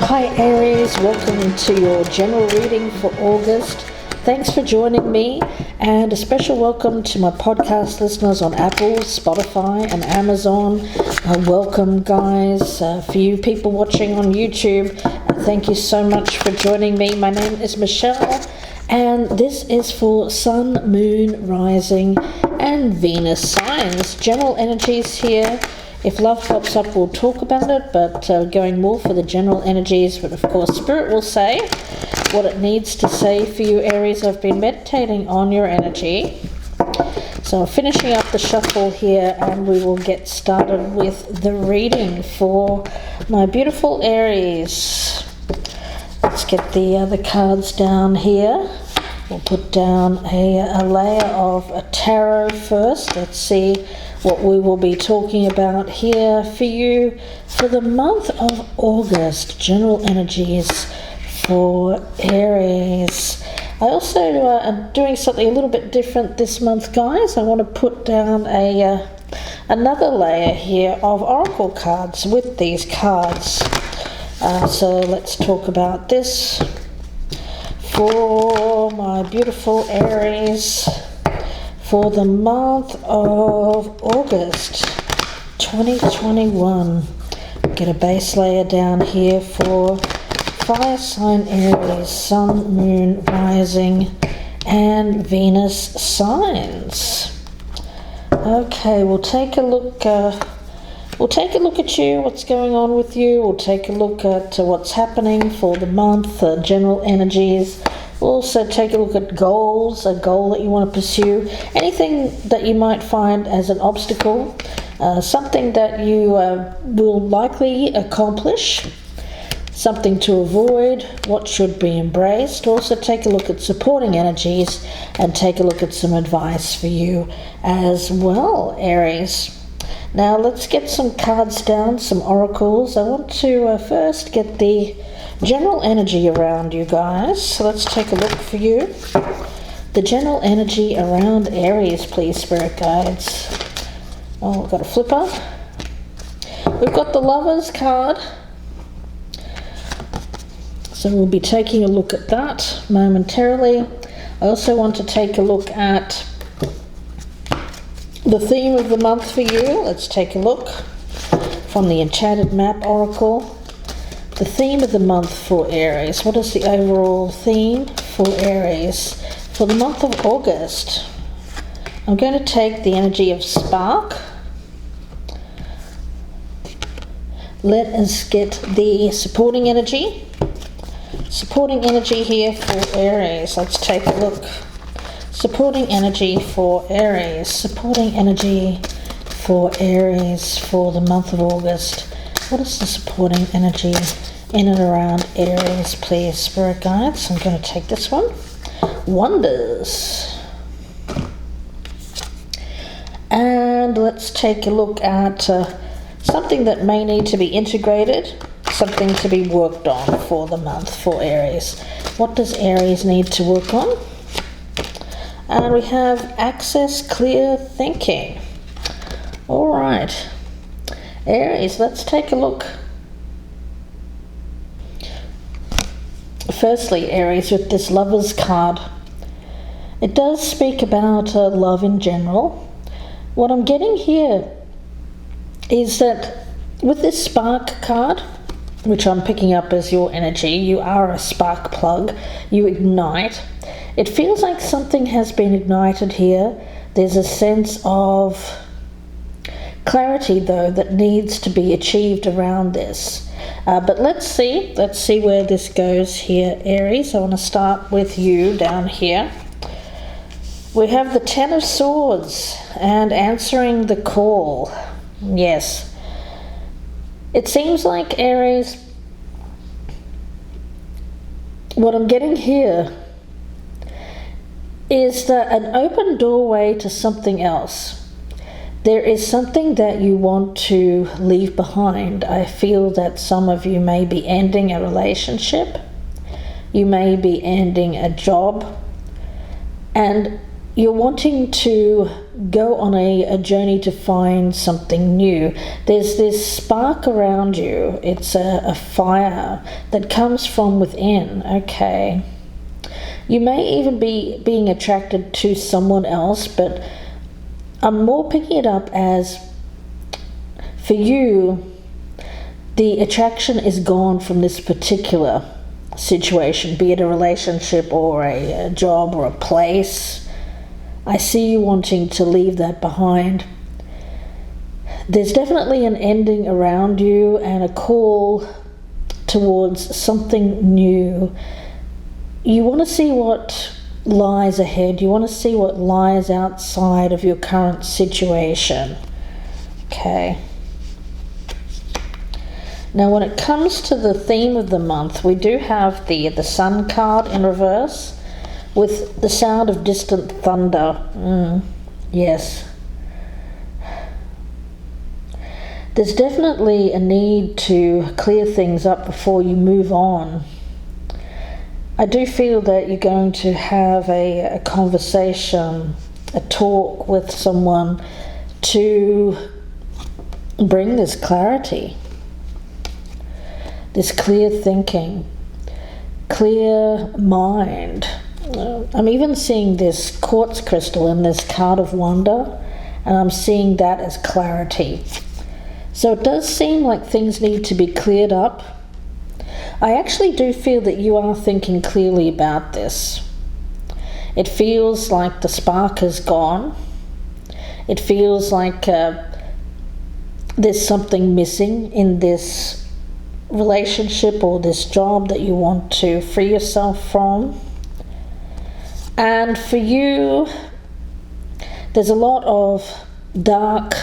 Hi Aries, welcome to your general reading for August. Thanks for joining me, and a special welcome to my podcast listeners on Apple, Spotify and Amazon. Welcome guys. For you people watching on YouTube, thank you so much for joining me. My name is Michelle, and this is for Sun, Moon, Rising and Venus signs. General energies here. If love pops up, we'll talk about it, but going more for the general energies. But of course, Spirit will say what it needs to say for you, Aries. I've been meditating on your energy. So I'm finishing up the shuffle here, and we will get started with the reading for my beautiful Aries. Let's get the other cards down here. We'll put down a layer of a tarot first. Let's see what we will be talking about here for you for the month of August. General energies for Aries. I also am doing something a little bit different this month, guys. I want to put down another layer here of oracle cards with these cards. So let's talk about this for my beautiful Aries for the month of August 2021. Get a base layer down here for fire sign Aries, Sun, Moon, Rising and Venus signs. Okay, we'll take a look at you, what's going on with you. We'll take a look at what's happening for the month, general energies. We'll also take a look at goals, a goal that you want to pursue, anything that you might find as an obstacle, something that you will likely accomplish, something to avoid, what should be embraced. Also take a look at supporting energies and take a look at some advice for you as well, Aries. Now let's get some cards down, some oracles. I want to first get the general energy around you guys. So let's take a look for you. The general energy around Aries, please, Spirit Guides. Oh, we've got a flipper. We've got the Lovers card. So we'll be taking a look at that momentarily. I also want to take a look at the theme of the month for you. Let's take a look from the Enchanted Map Oracle. The theme of the month for Aries. What is the overall theme for Aries for the month of August? I'm going to take the energy of spark. Let us get the supporting energy. Supporting energy here for Aries. Let's take a look. Supporting energy for Aries. Supporting energy for Aries for the month of August. What is the supporting energy in and around Aries, please, Spirit Guides? I'm going to take this one. Wonders. And let's take a look at something that may need to be integrated, something to be worked on for the month for Aries. What does Aries need to work on? And we have access, clear thinking. All right, Aries, let's take a look. Firstly, Aries, with this Lovers card, it does speak about love in general. What I'm getting here is that with this Spark card, which I'm picking up as your energy, you are a spark plug, you ignite. It feels like something has been ignited here. There's a sense of clarity, though, that needs to be achieved around this. But let's see where this goes here, Aries. I want to start with you down here. We have the Ten of Swords and answering the call. Yes. It seems like, Aries, what I'm getting here is that an open doorway to something else. There is something that you want to leave behind. I feel that some of you may be ending a relationship. You may be ending a job. And you're wanting to go on a journey to find something new. There's this spark around you. It's a fire that comes from within, okay? You may even be being attracted to someone else, but I'm more picking it up as, for you, the attraction is gone from this particular situation, be it a relationship or a job or a place. I see you wanting to leave that behind. There's definitely an ending around you and a call towards something new. You want to see what lies ahead. You want to see what lies outside of your current situation. Okay. Now, when it comes to the theme of the month, we do have the Sun card in reverse with the sound of distant thunder. Yes. There's definitely a need to clear things up before you move on. I do feel that you're going to have a conversation, a talk with someone to bring this clarity, this clear thinking, clear mind. I'm even seeing this quartz crystal in this card of wonder, and I'm seeing that as clarity. So it does seem like things need to be cleared up. I actually do feel that you are thinking clearly about this. It feels like the spark is gone. It feels like there's something missing in this relationship or this job that you want to free yourself from. And for you, there's a lot of dark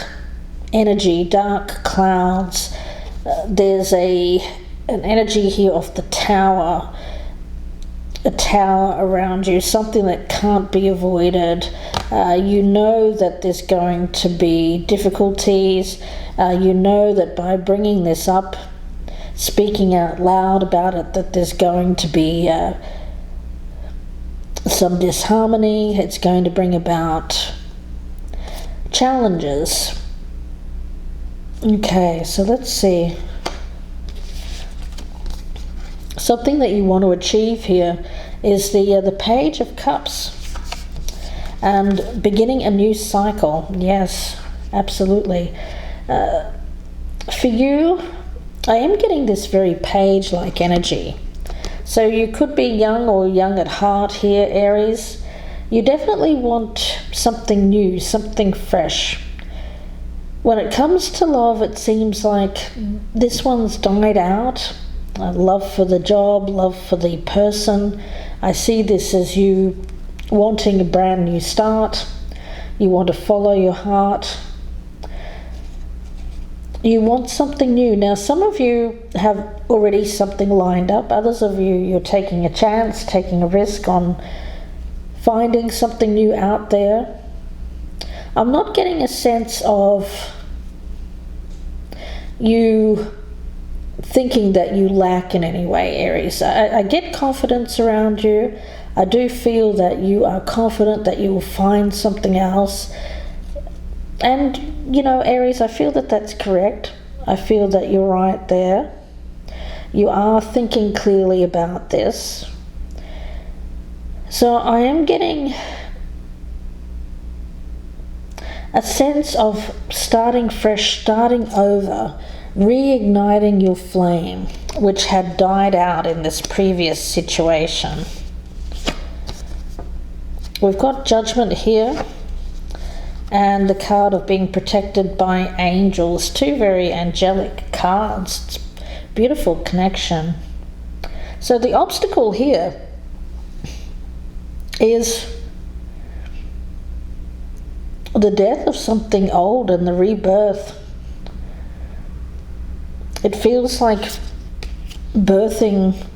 energy, dark clouds. There's an energy here of the tower, a tower around you, something that can't be avoided. You know that there's going to be difficulties. You know that by bringing this up, speaking out loud about it, that there's going to be some disharmony. It's going to bring about challenges. Okay, so let's see. Something that you want to achieve here is the Page of Cups and beginning a new cycle. Yes, absolutely. For you, I am getting this very page-like energy. So you could be young or young at heart here, Aries. You definitely want something new, something fresh. When it comes to love, it seems like this one's died out. Love for the job, love for the person. I see this as you wanting a brand new start. You want to follow your heart. You want something new. Now, some of you have already something lined up. Others of you, you're taking a chance, taking a risk on finding something new out there. I'm not getting a sense of you thinking that you lack in any way, Aries. I get confidence around you. I do feel that you are confident that you will find something else. And, you know, Aries, I feel that that's correct. I feel that you're right there. You are thinking clearly about this. So I am getting a sense of starting fresh, starting over, reigniting your flame, which had died out in this previous situation. We've got Judgment here and the card of being protected by angels. Two very angelic cards. It's beautiful connection. So the obstacle here is the death of something old and the rebirth. It feels like birthing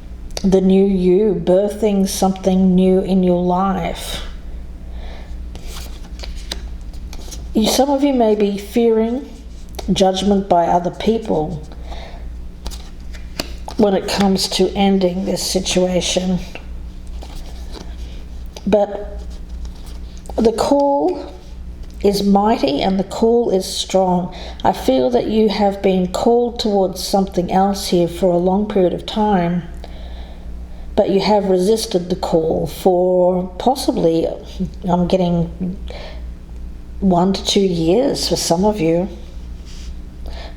the new you, birthing something new in your life. Some of you may be fearing judgment by other people when it comes to ending this situation. But The call is mighty and the call is strong. I feel that you have been called towards something else here for a long period of time, but you have resisted the call for possibly, I'm getting 1 to 2 years for some of you.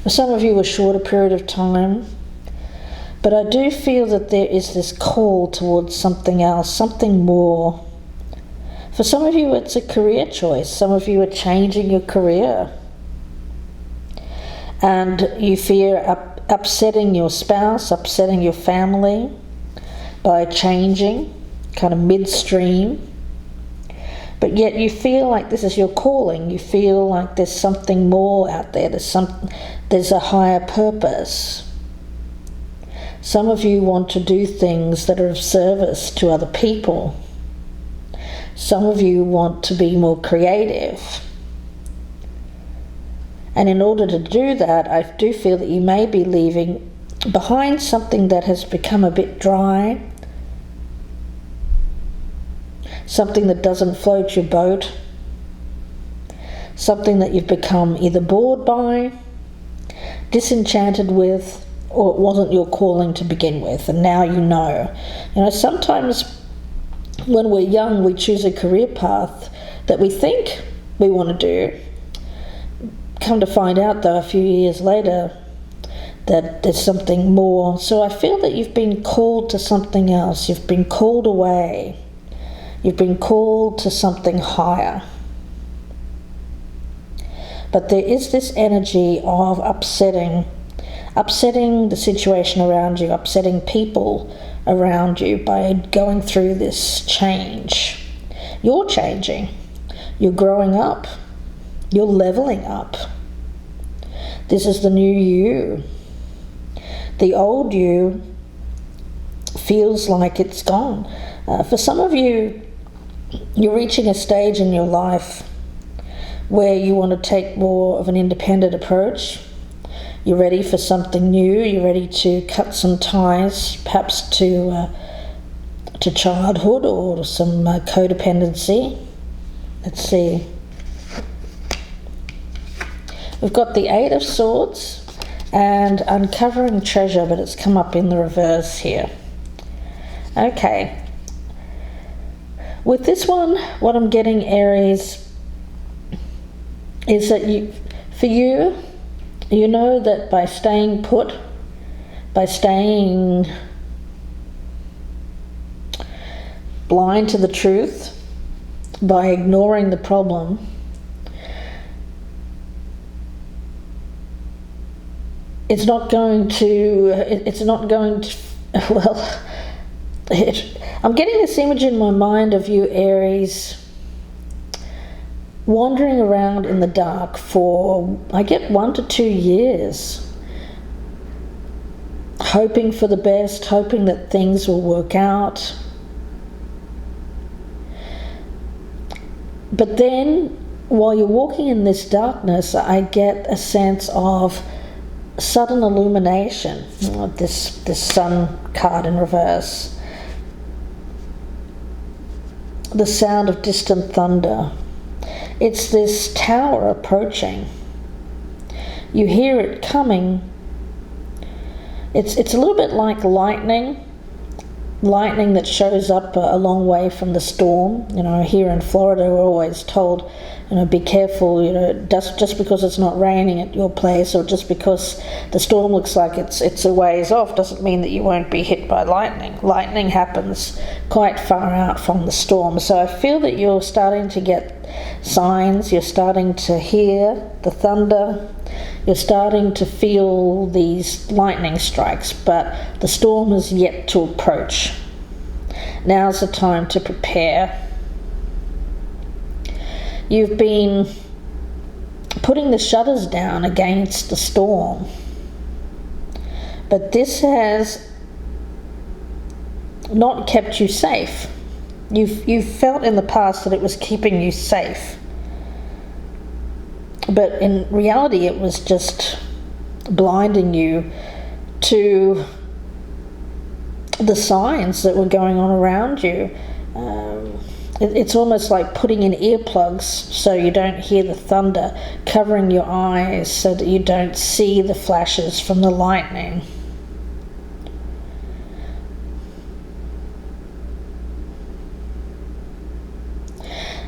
For some of you, a shorter period of time. But I do feel that there is this call towards something else, something more. For some of you, it's a career choice. Some of you are changing your career. And you fear upsetting your spouse, upsetting your family by changing, kind of midstream. But yet you feel like this is your calling. You feel like there's something more out there. There's a higher purpose. Some of you want to do things that are of service to other people. Some of you want to be more creative. And in order to do that, I do feel that you may be leaving behind something that has become a bit dry, something that doesn't float your boat, something that you've become either bored by, disenchanted with, or it wasn't your calling to begin with, and now you know. You know, sometimes when we're young, we choose a career path that we think we want to do. Come to find out, though, a few years later, that there's something more. So I feel that you've been called to something else. You've been called away. You've been called to something higher. But there is this energy of upsetting the situation around you, upsetting people around you by going through this change. You're changing. You're growing up. You're leveling up. This is the new you. The old you feels like it's gone. For some of you, you're reaching a stage in your life where you want to take more of an independent approach. You're ready for something new. You're ready to cut some ties, perhaps to childhood or some codependency. Let's see. We've got the 8 of Swords and uncovering treasure, but it's come up in the reverse here. Okay. With this one, what I'm getting, Aries, is that you know that by staying put, by staying blind to the truth, by ignoring the problem, it's not going to, well, I'm getting this image in my mind of you, Aries, wandering around in the dark for, I get 1 to 2 years, hoping for the best, hoping that things will work out. But then, while you're walking in this darkness, I get a sense of sudden illumination. This Sun card in reverse. The sound of distant thunder. It's this tower approaching. You hear it coming. It's a little bit like lightning that shows up a long way from the storm. You know, here in Florida, we're always told, you know, be careful, you know, just because it's not raining at your place or just because the storm looks like it's a ways off doesn't mean that you won't be hit by lightning. Lightning happens quite far out from the storm. So I feel that you're starting to get signs, you're starting to hear the thunder, you're starting to feel these lightning strikes, but the storm is yet to approach. Now's the time to prepare. You've been putting the shutters down against the storm, but this has not kept you safe. You've felt in the past that it was keeping you safe, but in reality it was just blinding you to the signs that were going on around you. It's almost like putting in earplugs so you don't hear the thunder, covering your eyes so that you don't see the flashes from the lightning.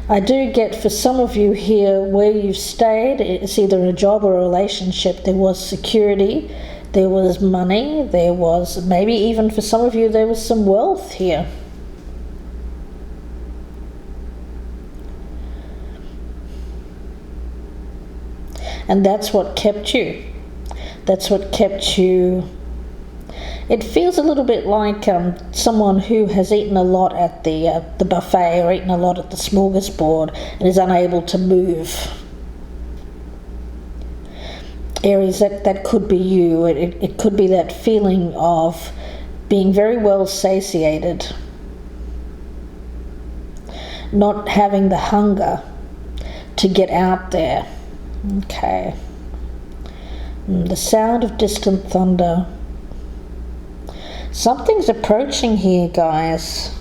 I do get, for some of you here, where you've stayed, it's either a job or a relationship, there was security, there was money, there was, maybe even for some of you, there was some wealth here. And that's what kept you. That's what kept you. It feels a little bit like someone who has eaten a lot at the buffet or eaten a lot at the smorgasbord and is unable to move. Aries, that could be you. It could be that feeling of being very well satiated, not having the hunger to get out there. Okay. The sound of distant thunder. Something's approaching here, guys.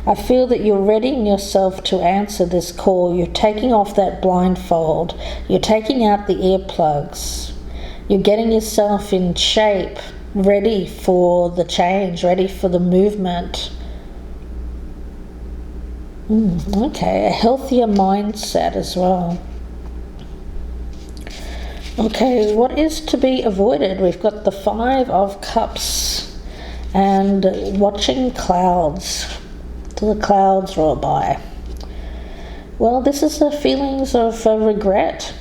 I feel that you're readying yourself to answer this call. You're taking off that blindfold. You're taking out the earplugs. You're getting yourself in shape, ready for the change, ready for the movement. Okay, a healthier mindset as well. Okay, what is to be avoided? We've got the 5 of Cups and watching clouds till the clouds roll by. Well, this is the feelings of regret.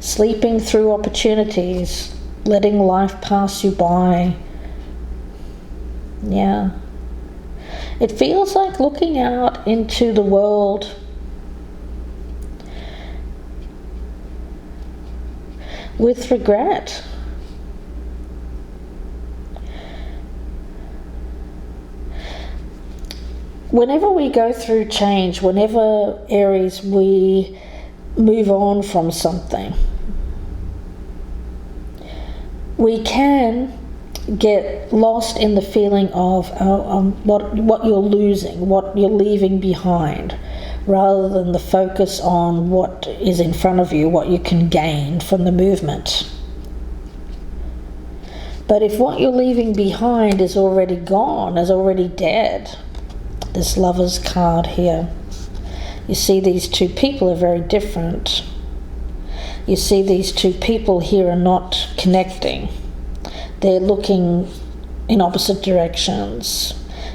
Sleeping through opportunities, letting life pass you by. Yeah. It feels like looking out into the world with regret. Whenever we go through change, whenever, Aries, we move on from something, we can get lost in the feeling of what you're losing, what you're leaving behind, rather than the focus on what is in front of you, what you can gain from the movement. But if what you're leaving behind is already gone, is already dead, this Lover's card here, you see these two people are very different. You see these two people here are not connecting. They're looking in opposite directions.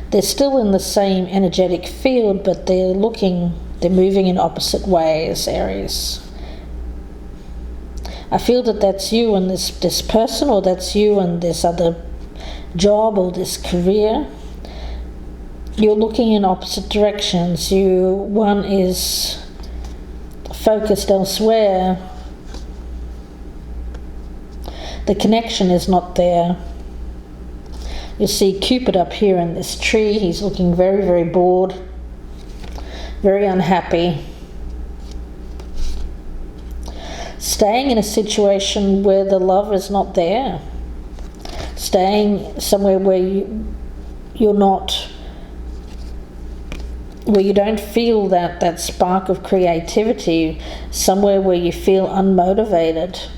They're still in the same energetic field, but they're moving in opposite ways, Aries. I feel that that's you and this person, or that's you and this other job or this career. You're looking in opposite directions. One is focused elsewhere. The connection is not there. You see Cupid up here in this tree. He's looking very, very bored, very unhappy. Staying in a situation where the love is not there. Staying somewhere where you don't feel that spark of creativity, somewhere where you feel unmotivated.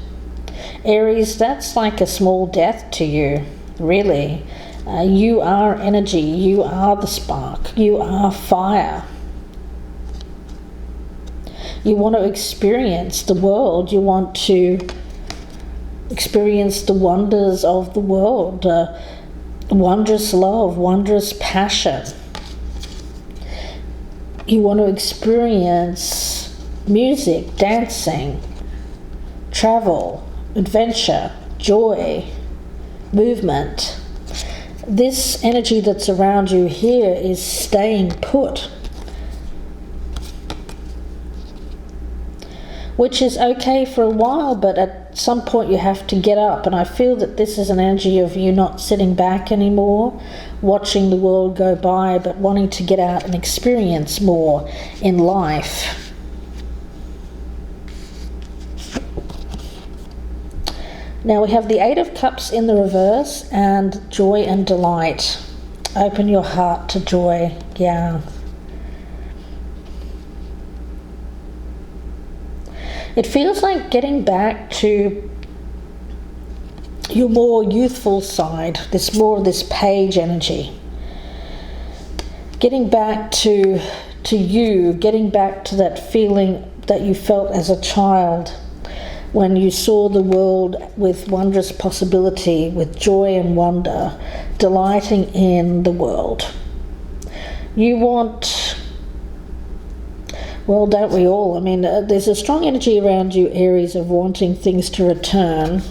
Aries, that's like a small death to you, really. You are energy, you are the spark, you are fire. You want to experience the world, you want to experience the wonders of the world, wondrous love, wondrous passion. You want to experience music, dancing, travel, adventure, joy, movement. This energy that's around you here is staying put, which is okay for a while, but at some point you have to get up. And I feel that this is an energy of you not sitting back anymore, watching the world go by, but wanting to get out and experience more in life. Now we have the 8 of Cups in the reverse and joy and delight. Open your heart to joy. Yeah. It feels like getting back to your more youthful side, more of this page energy. Getting back to you, getting back to that feeling that you felt as a child when you saw the world with wondrous possibility, with joy and wonder, delighting in the world. You want, well, don't we all? I mean, there's a strong energy around you, Aries, of wanting things to return.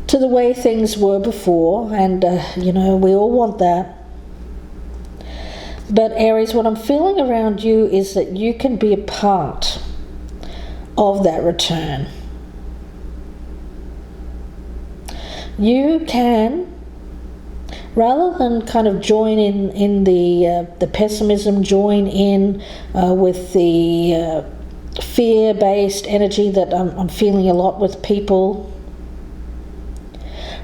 To the way things were before, and we all want that. But Aries, what I'm feeling around you is that you can be a part of that return. You can, rather than kind of join in the pessimism, join in with the fear-based energy that I'm feeling a lot with people.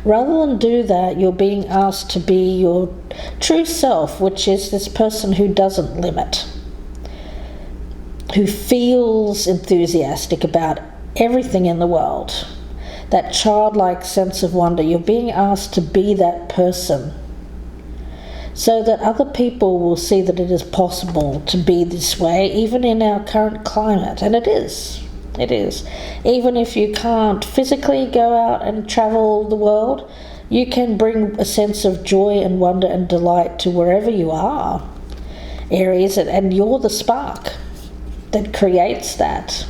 Rather than do that, you're being asked to be your true self, which is this person who doesn't limit, who feels enthusiastic about everything in the world, that childlike sense of wonder. You're being asked to be that person so that other people will see that it is possible to be this way, even in our current climate. And it is. It is. Even if you can't physically go out and travel the world, you can bring a sense of joy and wonder and delight to wherever you are, Aries, and you're the spark that creates that.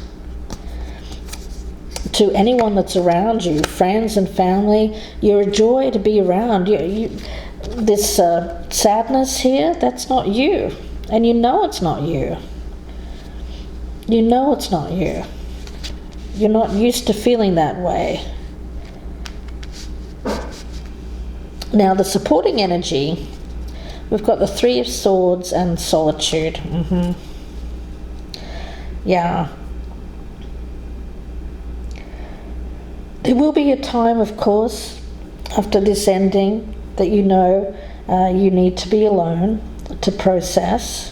To anyone that's around you, friends and family, you're a joy to be around. This sadness here, that's not you. And you know it's not you. You know it's not you. You're not used to feeling that way. Now, the supporting energy, we've got the Three of Swords and Solitude. Yeah. There will be a time, of course, after this ending that you need to be alone to process.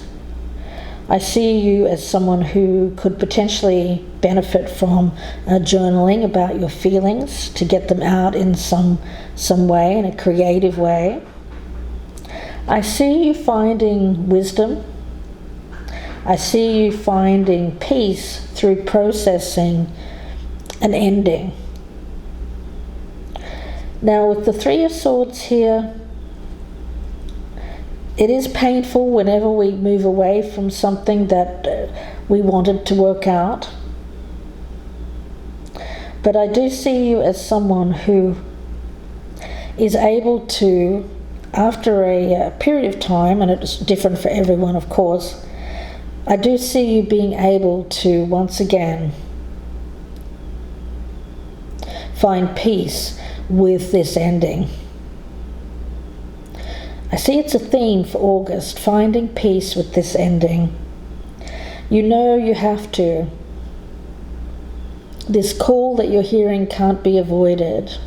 I see you as someone who could potentially benefit from journaling about your feelings, to get them out in some way, in a creative way. I see you finding wisdom. I see you finding peace through processing an ending. Now, with the Three of Swords here, it is painful whenever we move away from something that we wanted to work out. But I do see you as someone who is able to, after a period of time, and it's different for everyone, of course, I do see you being able to once again find peace with this ending. I see it's a theme for August, finding peace with this ending. You know you have to. This call that you're hearing can't be avoided.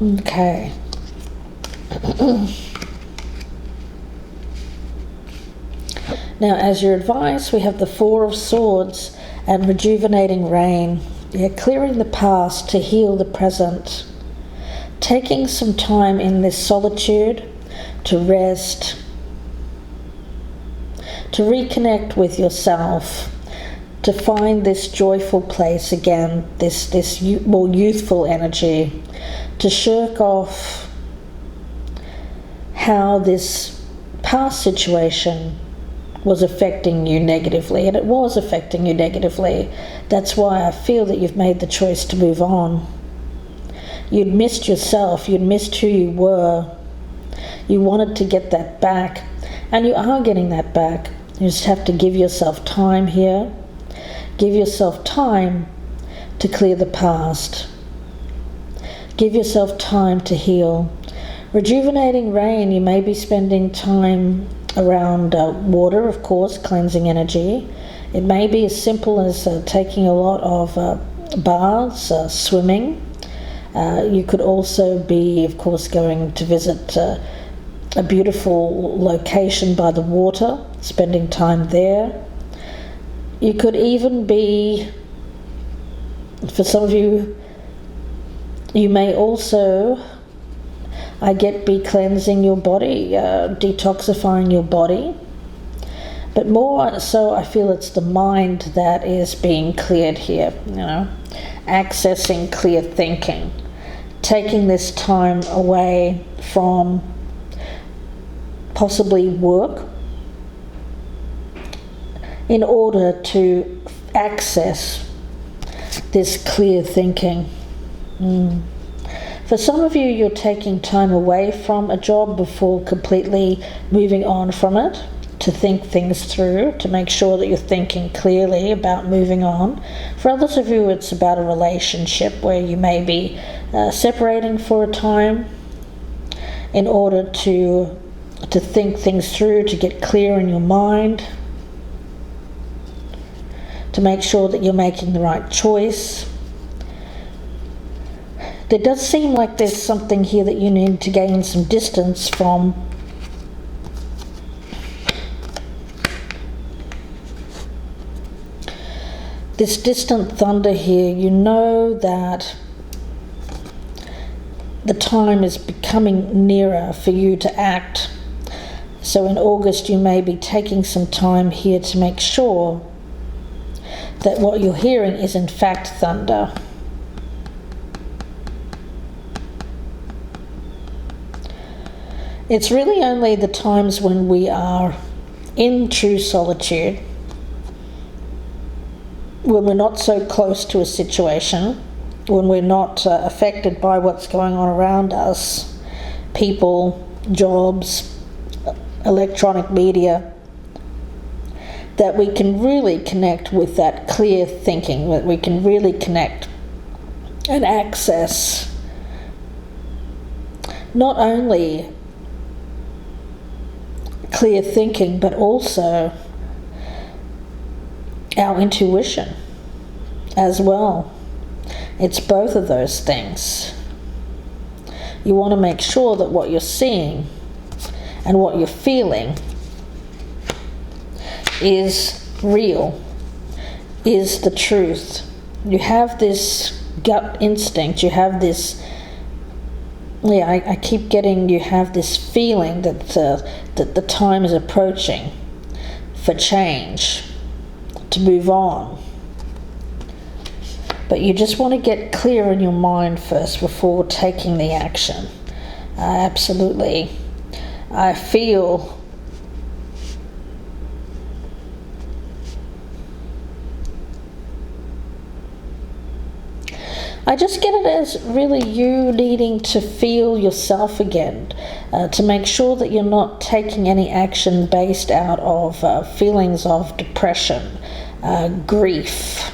Okay. Now, as your advice, we have the Four of Swords and rejuvenating rain. Yeah, clearing the past to heal the present. Taking some time in this solitude to rest, to reconnect with yourself, to find this joyful place again, this more youthful energy, to shirk off how this past situation was affecting you negatively, and it was affecting you negatively. That's why I feel that you've made the choice to move on. You'd missed yourself, you'd missed who you were. You wanted to get that back, and you are getting that back. You just have to give yourself time here. Give yourself time to clear the past. Give yourself time to heal. Rejuvenating rain, you may be spending time around water, of course, cleansing energy. It may be as simple as taking a lot of baths, swimming. You could also be, of course, going to visit a beautiful location by the water, spending time there. You could even be, for some of you, you may also, be cleansing your body, detoxifying your body. But more so, I feel it's the mind that is being cleared here, accessing clear thinking, taking this time away from possibly work in order to access this clear thinking. For some of you, you're taking time away from a job before completely moving on from it, to think things through, to make sure that you're thinking clearly about moving on. For others of you, it's about a relationship where you may be separating for a time in order to think things through, to get clear in your mind, to make sure that you're making the right choice. There does seem like there's something here that you need to gain some distance from. This distant thunder here, you know that the time is becoming nearer for you to act. So in August, you may be taking some time here to make sure that what you're hearing is in fact thunder. It's really only the times when we are in true solitude, when we're not so close to a situation, when we're not affected by what's going on around us, people, jobs, electronic media, that we can really connect with that clear thinking, that we can really connect and access not only clear thinking, but also our intuition as well. It's both of those things. You want to make sure that what you're seeing and what you're feeling is real, is the truth. You have this gut instinct, you have this, I keep getting, you have this feeling that the time is approaching for change, to move on. But you just want to get clear in your mind first before taking the action. Absolutely. I feel I just get it as really you needing to feel yourself again, to make sure that you're not taking any action based out of feelings of depression, grief,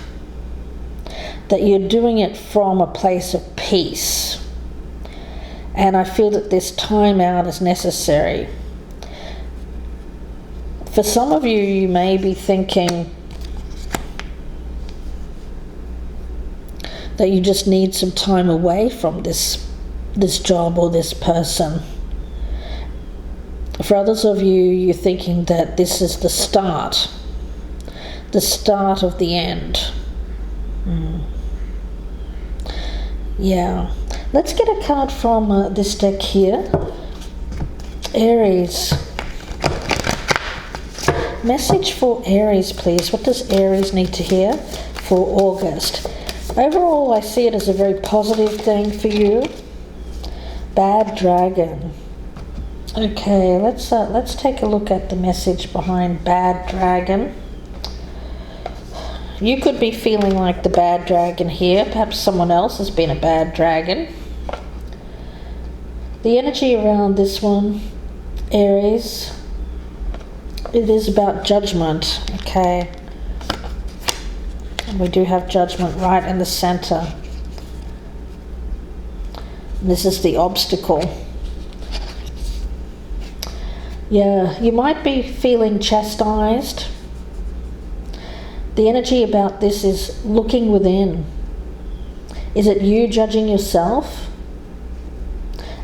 that you're doing it from a place of peace. And I feel that this time out is necessary. For some of you, you may be thinking that you just need some time away from this job or this person. For others of you, you're thinking that this is the start of the end. Yeah. Let's get a card from this deck here. Aries. Message for Aries, please. What does Aries need to hear for August? Overall, I see it as a very positive thing for you. Bad dragon. Okay, let's take a look at the message behind bad dragon. You could be feeling like the bad dragon here. Perhaps someone else has been a bad dragon. The energy around this one, Aries, it is about judgment, okay? And we do have judgment right in the center. This is the obstacle. Yeah, you might be feeling chastised. The energy about this is looking within. Is it you judging yourself,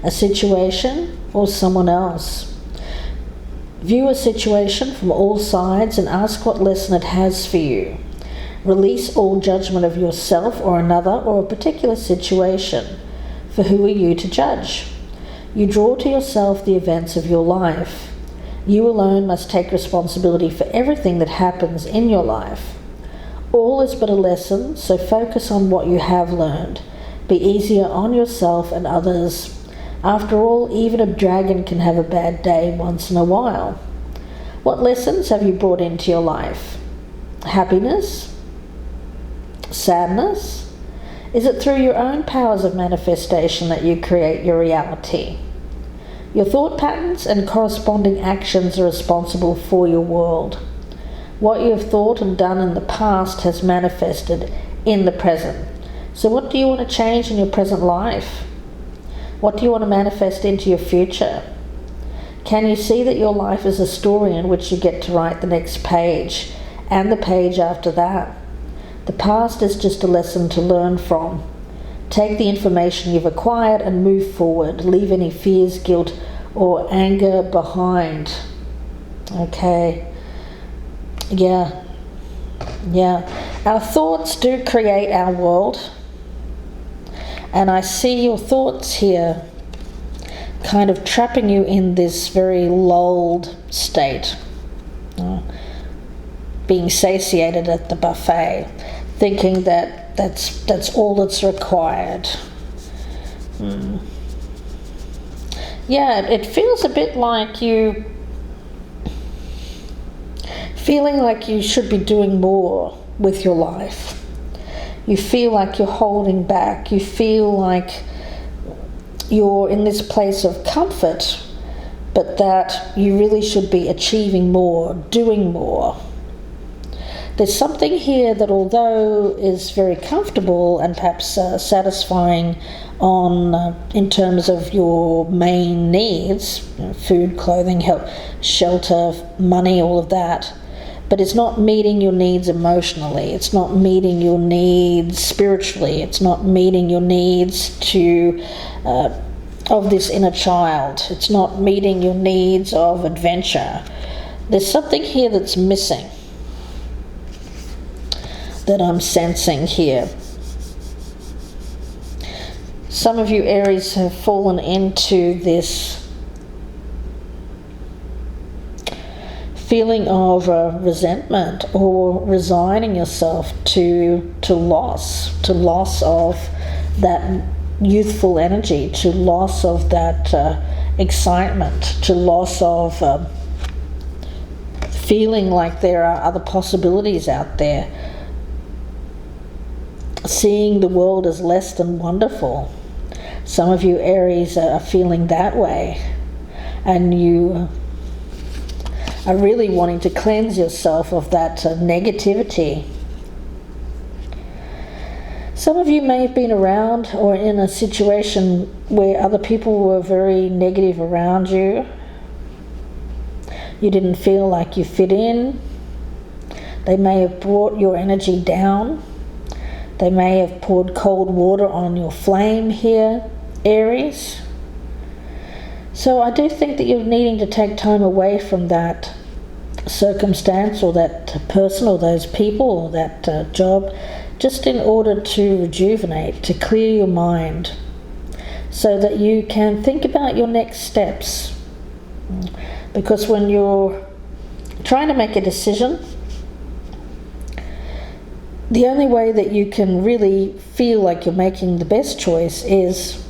a situation, or someone else? View a situation from all sides and ask what lesson it has for you. Release all judgment of yourself or another or a particular situation. For who are you to judge? You draw to yourself the events of your life. You alone must take responsibility for everything that happens in your life. All is but a lesson, so focus on what you have learned. Be easier on yourself and others. After all, even a dragon can have a bad day once in a while. What lessons have you brought into your life? Happiness? Sadness? Is it through your own powers of manifestation that you create your reality? Your thought patterns and corresponding actions are responsible for your world. What you have thought and done in the past has manifested in the present. So what do you want to change in your present life? What do you want to manifest into your future? Can you see that your life is a story in which you get to write the next page and the page after that? The past is just a lesson to learn from. Take the information you've acquired and move forward. Leave any fears, guilt, or anger behind. Okay. Yeah. Our thoughts do create our world. And I see your thoughts here kind of trapping you in this very lulled state. Being satiated at the buffet, thinking that that's all that's required. Yeah, it feels a bit like you feeling like you should be doing more with your life. You feel like you're holding back. You feel like you're in this place of comfort, but that you really should be achieving more, doing more. There's something here that, although is very comfortable and perhaps satisfying in terms of your main needs, food, clothing, help, shelter, money, all of that, but it's not meeting your needs emotionally. It's not meeting your needs spiritually. It's not meeting your needs of this inner child. It's not meeting your needs of adventure. There's something here that's missing, that I'm sensing here. Some of you Aries have fallen into this feeling of resentment or resigning yourself to loss of that youthful energy, to loss of that excitement, to loss of feeling like there are other possibilities out there, seeing the world as less than wonderful. Some of you Aries are feeling that way, and you are really wanting to cleanse yourself of that negativity. Some of you may have been around or in a situation where other people were very negative around you. You didn't feel like you fit in. They may have brought your energy down. They may have poured cold water on your flame here, Aries. So I do think that you're needing to take time away from that circumstance or that person or those people or that job, just in order to rejuvenate, to clear your mind, so that you can think about your next steps. Because when you're trying to make a decision, the only way that you can really feel like you're making the best choice is,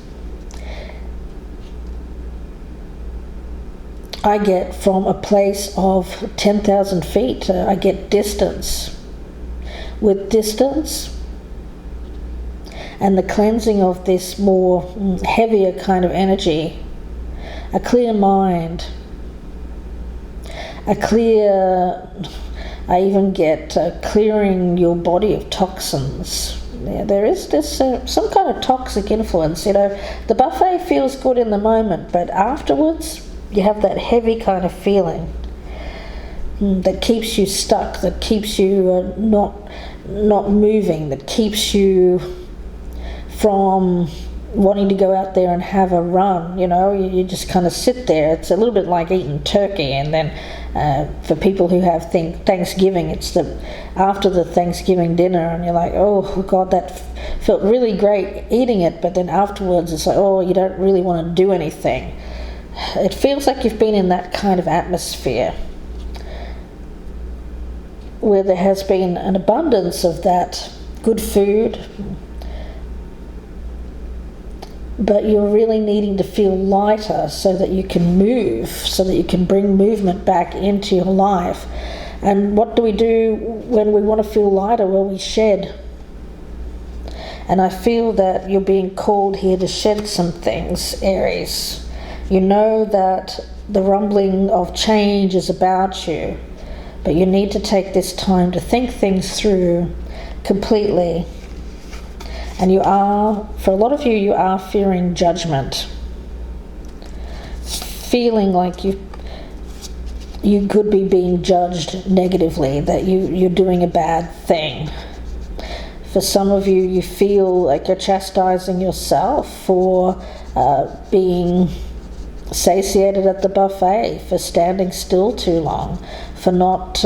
I get from a place of 10,000 feet, I get distance. With distance and the cleansing of this more heavier kind of energy, a clear mind, I even get clearing your body of toxins. Yeah, there is this some kind of toxic influence. The buffet feels good in the moment, but afterwards you have that heavy kind of feeling that keeps you stuck, that keeps you not moving, that keeps you from wanting to go out there and have a run. You just kind of sit there. It's a little bit like eating turkey, and then for people who have Thanksgiving, it's after the Thanksgiving dinner, and you're like, oh God, that felt really great eating it, but then afterwards it's like, oh, you don't really want to do anything. It feels like you've been in that kind of atmosphere where there has been an abundance of that good food, but you're really needing to feel lighter so that you can move, so that you can bring movement back into your life. And what do we do when we want to feel lighter? Well, we shed. And I feel that you're being called here to shed some things, Aries. You know that the rumbling of change is about you, but you need to take this time to think things through completely. And for a lot of you, you are fearing judgment, feeling like you could be being judged negatively, that you're doing a bad thing. For some of you, you feel like you're chastising yourself for being satiated at the buffet, for standing still too long, for not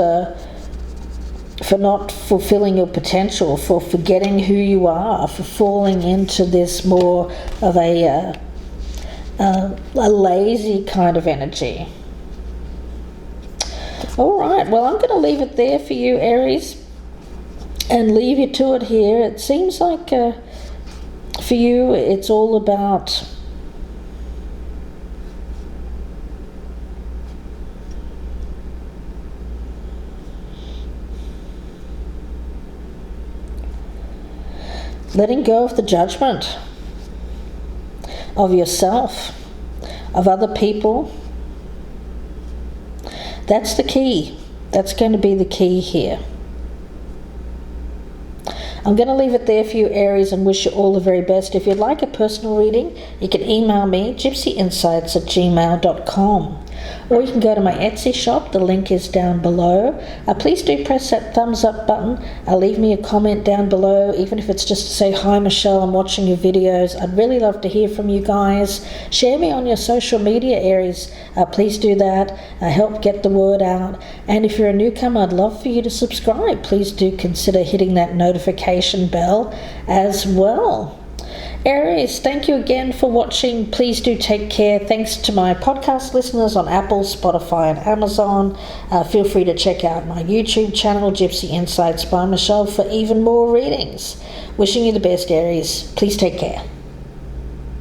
fulfilling your potential, for forgetting who you are, for falling into this more of a lazy kind of energy. All right, well, I'm going to leave it there for you, Aries, and leave you to it here. It seems like for you, it's all about letting go of the judgment of yourself, of other people. That's the key. That's going to be the key here. I'm going to leave it there for you, Aries, and wish you all the very best. If you'd like a personal reading, you can email me, gypsyinsights@gmail.com. Or you can go to my Etsy shop. The link is down below. Please do press that thumbs up button. Leave me a comment down below, even if it's just to say, hi Michelle, I'm watching your videos. I'd really love to hear from you guys. Share me on your social media, Aries. Please do that. Help get the word out. And if you're a newcomer, I'd love for you to subscribe. Please do consider hitting that notification bell as well. Aries, thank you again for watching. Please do take care. Thanks to my podcast listeners on Apple, Spotify, and Amazon. Feel free to check out my YouTube channel, Gypsy Insights by Michelle, for even more readings. Wishing you the best, Aries. Please take care.